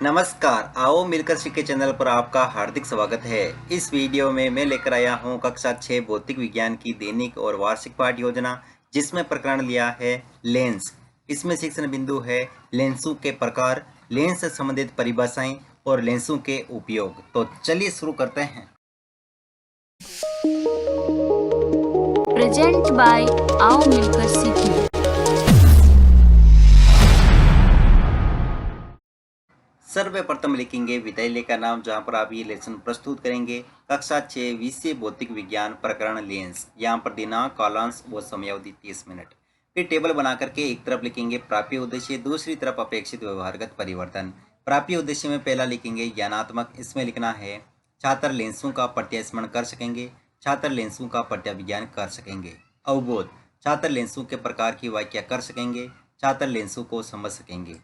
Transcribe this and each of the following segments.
नमस्कार, आओ मिलकर सीखे चैनल पर आपका हार्दिक स्वागत है। इस वीडियो में मैं लेकर आया हूं कक्षा 6 भौतिक विज्ञान की दैनिक और वार्षिक पाठ योजना, जिसमें प्रकरण लिया है लेंस। इसमें शिक्षण बिंदु है लेंसों के प्रकार, लेंस से संबंधित परिभाषाएं और लेंसों के उपयोग। तो चलिए शुरू करते हैं। प्रेजेंट बाय आओ मिलकर सीखें। सर्वप्रथम लिखेंगे विद्यालय का नाम, जहां पर आप ये लेसन प्रस्तुत करेंगे। कक्षा 6 विषय भौतिक विज्ञान प्रकरण लेंस। यहाँ पर दिनांक, कालांश व समयावधि 30 मिनट। फिर टेबल बना करके एक तरफ लिखेंगे प्राप्य उद्देश्य, दूसरी तरफ अपेक्षित व्यवहारगत परिवर्तन। प्राप्य उद्देश्य में पहला लिखेंगे ज्ञानात्मक। इसमें लिखना है छात्र लेंसों का प्रत्यास्मरण कर सकेंगे, छात्र लेंसों का प्रत्याविज्ञान कर सकेंगे। अवबोध, छात्र लेंसों के प्रकार की व्याख्या कर सकेंगे, छात्र लेंसों को समझ सकेंगे।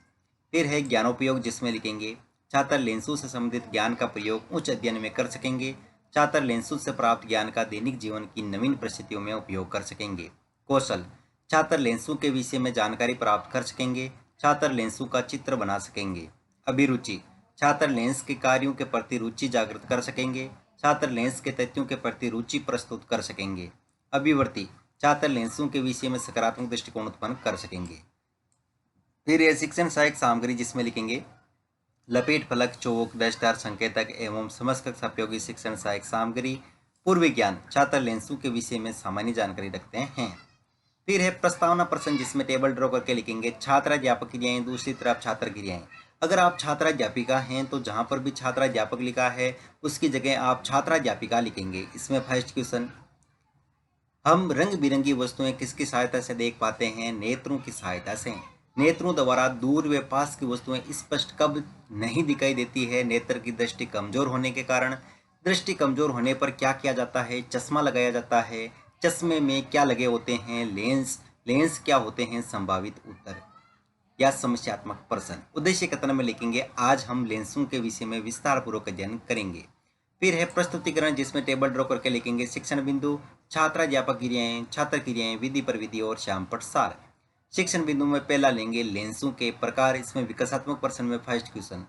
फिर है ज्ञानोपयोग, जिसमें लिखेंगे छात्र लेंसों से संबंधित ज्ञान का प्रयोग उच्च अध्ययन में कर सकेंगे, छात्र लेंसों से प्राप्त ज्ञान का दैनिक जीवन की नवीन परिस्थितियों में उपयोग कर सकेंगे। कौशल, छात्र लेंसों के विषय में जानकारी प्राप्त कर सकेंगे, छात्र लेंसों का चित्र बना सकेंगे। अभिरुचि, छात्र लेंस के कार्यों के प्रति रुचि जागृत कर सकेंगे, छात्र लेंस के तथ्यों के प्रति रुचि प्रस्तुत कर सकेंगे। अभिवृत्ति, छात्र लेंसों के विषय में सकारात्मक दृष्टिकोण उत्पन्न कर सकेंगे। फिर यह शिक्षण सहायक सामग्री, जिसमें लिखेंगे लपेट फलक, चौक, डस्टर, संकेतक एवं समकक्ष उपयोगी शिक्षण सहायक सामग्री। पूर्व ज्ञान, छात्र लेंसों के विषय में सामान्य जानकारी रखते हैं। फिर है प्रस्तावना प्रश्न, जिसमें टेबल ड्रॉ करके लिखेंगे छात्राध्यापक क्रियाएं, दूसरी तरफ छात्र क्रियाएं। अगर आप छात्राध्यापिका हैं तो जहां पर भी छात्राध्यापक लिखा है उसकी जगह आप छात्राध्यापिका लिखेंगे। इसमें फर्स्ट क्वेश्चन, हम रंग बिरंगी वस्तुएं किसकी सहायता से देख पाते हैं? नेत्रों की सहायता से। नेत्रों द्वारा दूर व पास की वस्तुएं स्पष्ट कब नहीं दिखाई देती है? नेत्र की दृष्टि कमजोर होने के कारण। दृष्टि कमजोर होने पर क्या किया जाता है? चश्मा लगाया जाता है। चश्मे में क्या लगे होते हैं? लेंस। लेंस क्या होते हैं? संभावित उत्तर या समस्यात्मक प्रश्न। उद्देश्य कथन में लिखेंगे आज हम लेंसों के विषय में विस्तार पूर्वक अध्ययन करेंगे। फिर है प्रस्तुतिकरण, जिसमें टेबल ड्रॉ करके लिखेंगे शिक्षण बिंदु, छात्राध्यापक क्रियाएं, छात्र क्रियाएं, विधि पर विधि और श्यामपट सार। शिक्षण बिंदु में पहला लेंगे लेंसों के प्रकार। इसमें विकासात्मक प्रश्न में फर्स्ट क्वेश्चन,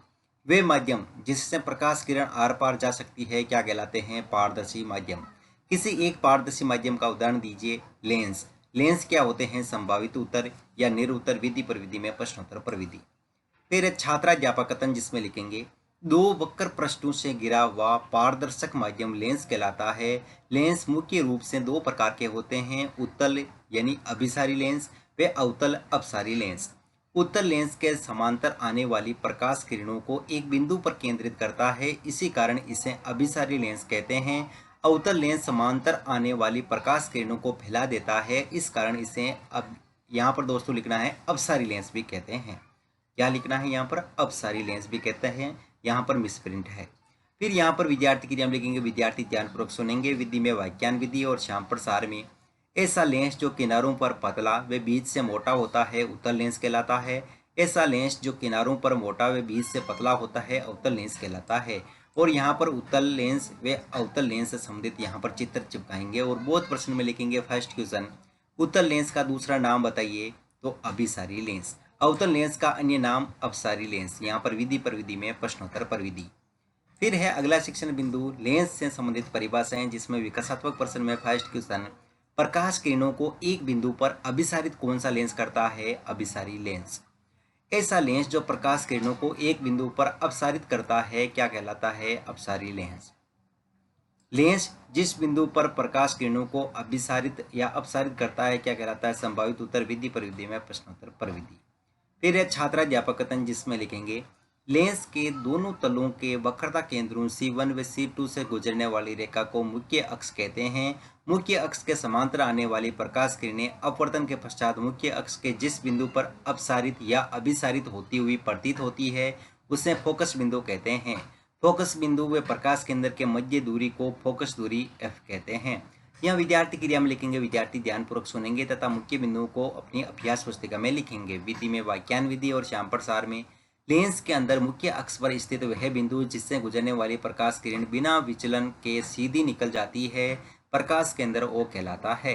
वे माध्यम जिससे प्रकाश किरण आर पार जा सकती है क्या कहलाते हैं? पारदर्शी माध्यम। किसी एक पारदर्शी माध्यम का उदाहरण दीजिए। लेंस। लेंस क्या होते हैं? संभावित उत्तर या निरुत्तर, विधि पर विधि में प्रश्नोत्तर पर विधि। फिर छात्राध्यापक कथन, जिसमें लिखेंगे दो वक्र पृष्ठों से घिरा हुआ पारदर्शक माध्यम लेंस कहलाता है। लेंस मुख्य रूप से दो प्रकार के होते हैं, उत्तल यानी अभिसारी लेंस व अवतल अपसारी लेंस। उत्तल लेंस के समांतर आने वाली प्रकाश किरणों को एक बिंदु पर केंद्रित करता है, इसी कारण इसे अभिसारी लेंस कहते हैं। अवतल लेंस समांतर आने वाली प्रकाश किरणों को फैला देता है, इस कारण इसे अब यहाँ पर दोस्तों लिखना है अपसारी लेंस भी कहते हैं। क्या लिखना है यहाँ पर? अपसारी लेंस भी कहते हैं। यहाँ पर मिसप्रिंट है। फिर यहाँ पर विद्यार्थी क्रिया में लिखेंगे विद्यार्थी ध्यानपूर्वक सुनेंगे। विधि में व्याख्यान विधि और श्याम प्रसार में ऐसा लेंस जो किनारों पर पतला व बीच से मोटा होता है उत्तल लेंस कहलाता है। ऐसा लेंस जो किनारों पर मोटा व बीच से पतला होता है अवतल लेंस कहलाता है। और यहाँ पर उत्तल लेंस व अवतल लेंस से संबंधित यहाँ पर चित्र चिपकाएंगे। और बोध प्रश्न में लिखेंगे फर्स्ट क्वेश्चन, उत्तल लेंस का दूसरा नाम बताइए? तो अभिसारी लेंस। अवतल लेंस का अन्य नाम अपसारी लेंस। यहाँ पर विधि पर विधि में प्रश्नोत्तर पर विधि। फिर है अगला शिक्षण बिंदु लेंस से संबंधित परिभाषाएं, जिसमें विकासात्मक प्रश्न में फर्स्ट क्वेश्चन, प्रकाश किरणों को एक बिंदु पर अभिसारित कौन सा लेंस करता है? अभिसारी लेंस। ऐसा लेंस जो प्रकाश किरणों को एक बिंदु पर अपसारित करता है क्या कहलाता है? अपसारी लेंस। लेंस जिस बिंदु पर प्रकाश किरणों को अभिसारित या अपसारित करता है क्या कहलाता है? संभावित उत्तर, विधि पर विधि में प्रश्नोत्तर पर विधि। फिर है छात्राध्यापक कथन, जिसमें लिखेंगे लेंस के दोनों तलों के वक्रता केंद्रों C1 व C2 से गुजरने वाली रेखा को मुख्य अक्ष कहते हैं। मुख्य अक्ष के समांतर आने वाली प्रकाश किरणें अपवर्तन के पश्चात मुख्य अक्ष के जिस बिंदु पर अपसारित या अभिसारित होती हुई प्रतीत होती है उसे फोकस बिंदु कहते हैं। फोकस बिंदु व प्रकाश केंद्र के मध्य दूरी को फोकस दूरी F कहते हैं। यह विद्यार्थी क्रिया में लिखेंगे विद्यार्थी ध्यानपूर्वक सुनेंगे तथा मुख्य बिंदुओं को अपनी अभ्यास पुस्तिका में लिखेंगे। विधि में व्याख्यान विधि और श्याम प्रसार में लेंस के अंदर मुख्य अक्ष पर स्थित वह बिंदु जिससे गुजरने वाली प्रकाश किरण बिना विचलन के सीधी निकल जाती है प्रकाश केंद्र ओ कहलाता है।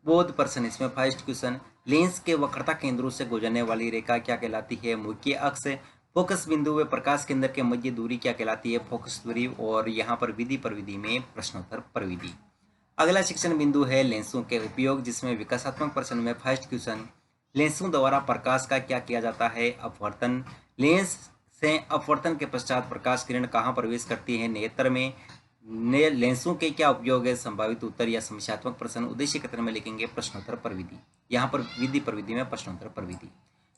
बोध प्रश्न, इसमें फर्स्ट क्वेश्चन, लेंस के वक्रता केंद्रों से गुजरने वाली रेखा क्या कहलाती है? मुख्य अक्ष। फोकस बिंदु व प्रकाश केंद्र के मध्य दूरी क्या कहलाती है? फोकस दूरी। और यहाँ पर विधि प्रविधि में प्रश्नोत्तर प्रविधि। अगला शिक्षण बिंदु है लेंसों के उपयोग, जिसमें विकासात्मक प्रश्न में फर्स्ट क्वेश्चन, लेंसों द्वारा प्रकाश का क्या किया जाता है? अपवर्तन। लेंस से अपवर्तन के पश्चात प्रकाश किरण कहाँ प्रवेश करती है? नेत्र में। लेंसों के क्या उपयोग है? संभावित उत्तर या समस्यात्मक प्रश्न। उद्देश्य कथन में लिखेंगे प्रश्नोत्तर प्रविधि। यहाँ पर विधि प्रविधि में प्रश्नोत्तर प्रविधि।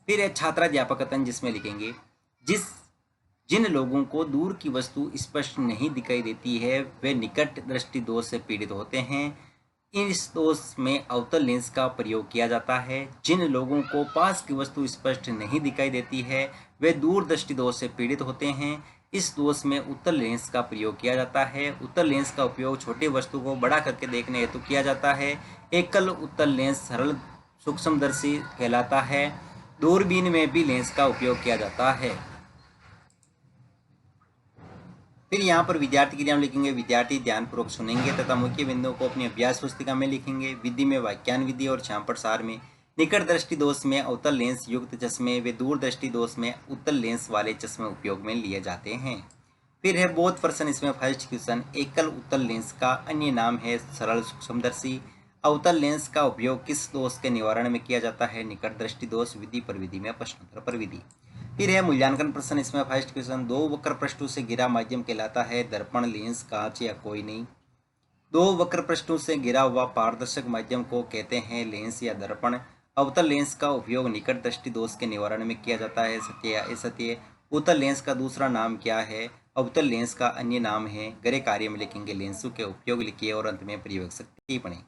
फिर है छात्राध्यापक कथन, जिसमें लिखेंगे जिन लोगों को दूर की वस्तु स्पष्ट नहीं दिखाई देती है वे निकट दृष्टि दोष से पीड़ित होते हैं। इस दोष में अवतल लेंस का प्रयोग किया जाता है। जिन लोगों को पास की वस्तु स्पष्ट नहीं दिखाई देती है वे दूर दृष्टि दोष से पीड़ित होते हैं। इस दोष में उत्तल लेंस का प्रयोग किया जाता है। उत्तल लेंस का उपयोग छोटी वस्तु को बड़ा करके देखने हेतु किया जाता है। एकल उत्तल लेंस सरल सूक्ष्मदर्शी कहलाता है। दूरबीन में भी लेंस का उपयोग किया जाता है। फिर यहाँ पर विद्यार्थी के नाम लिखेंगे। विद्यार्थी ध्यानपूर्वक सुनेंगे तथा मुख्य बिंदुओं को अपनी अभ्यास पुस्तिका में लिखेंगे। विधि में वाक्यान विधि और छायांकन सार में निकट दृष्टि दोष में अवतल लेंस युक्त चश्मे व दूर दृष्टि दोष में उत्तल लेंस वाले चश्मे उपयोग में लिए जाते हैं। फिर है बोध प्रश्न, इसमें फर्स्ट क्वेश्चन, एकल उत्तल लेंस का अन्य नाम है सरल सूक्ष्मदर्शी। अवतल लेंस का उपयोग किस दोष के निवारण में किया जाता है? निकट दृष्टि दोष। विधि प्रविधि में प्रश्नोत्तर प्रविधि। फिर है मूल्यांकन प्रश्न, इसमें फर्स्ट क्वेश्चन, दो वक्र पृष्ठों से घिरा माध्यम कहलाता है दर्पण, लेंस, कांच या कोई नहीं। दो वक्र पृष्ठों से घिरा हुआ पारदर्शक माध्यम को कहते हैं लेंस या दर्पण। अवतल लेंस का उपयोग निकट दृष्टि दोष के निवारण में किया जाता है, सत्य या असत्य। उत्तल लेंस का दूसरा नाम क्या है? अवतल लेंस का अन्य नाम है। गृह कार्य में लिखेंगे लेंसों के उपयोग लिखिए और अंत में प्रयोग शक्ति टिप्पणी।